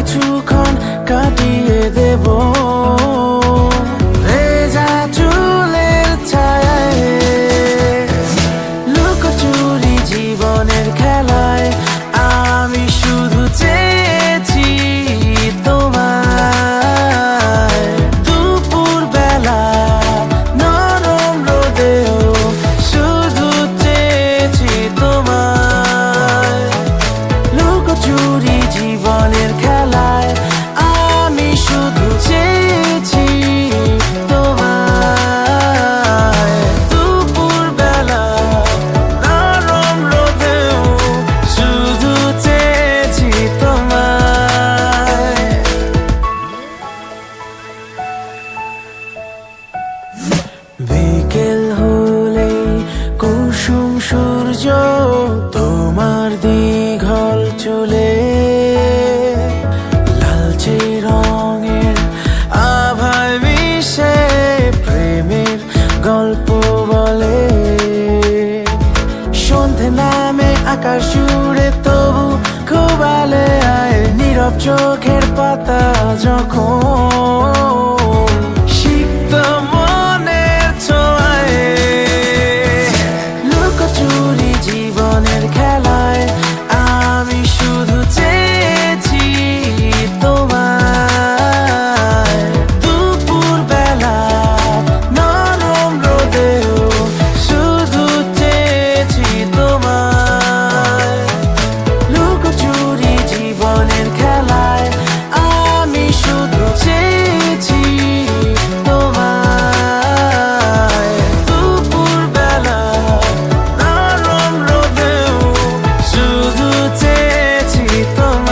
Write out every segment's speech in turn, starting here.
কিছুক্ষণ কাটিয়ে দেব ভেজা চুলের ছায়ায়। লুকোচুরি জীবনের খেলায় আমি শুধু চেয়েছি তোমায়। দুপুর বেলা নরম রোদেও শুধু চেয়েছি তোমায়। লুকোচুরি জীবনের খেলায় আমি শুধু চেয়েছি তোমায়। দুপুর বেলা নরম রোদেও শুধু চেয়েছি তোমায়। বিকেল হলে কুসুম সূর্য তোমার দীঘল চুলে লালচে রঙের আভায় মিশে প্রেমের গল্প বলে। সন্ধে নামে আকাশ জুড়ে তবু খুব আলে আয় নীরব চোখের পাতা যখন সিক্ত মনের ছোঁয়ায়। লুকোচুরি জীবনের খেলায় আমি শুধু চেয়েছি তোমায়। দুপুর বেলা নরম রোদেও শুধু চেয়েছি তোমায়। লুকোচুরি জীবনের খেলায় আমি শুধু চেয়েছি তোমায়। দুপুর বেলা নরম রোদেও শুধু চেয়েছি তোমায়।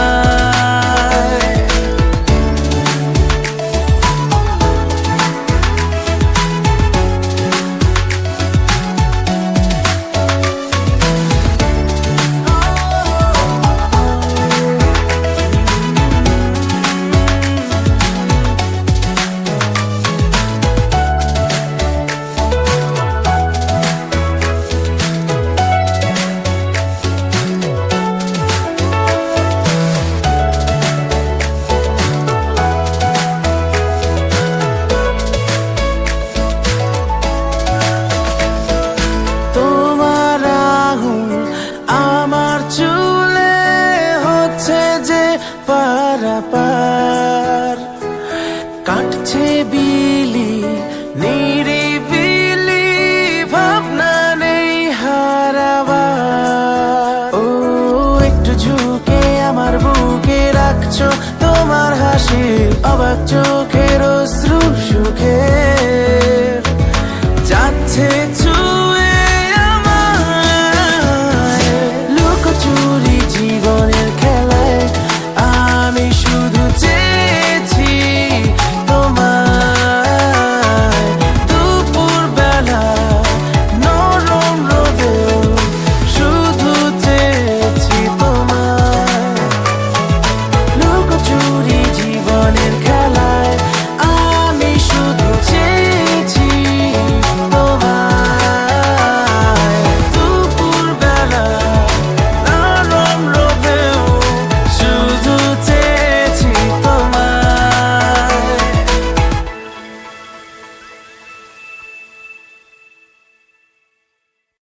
তোমার আঙুল আমার চুলে হচ্ছে যে পারাপার। কাটছে বিলি নিরিবিলি ভাবনা নেই হারাবার। ও একটু ঝুঁকে আমার বুকে রাখছো তোমার হাসি অবাক চোখের অশ্রু সুখে যাচ্ছে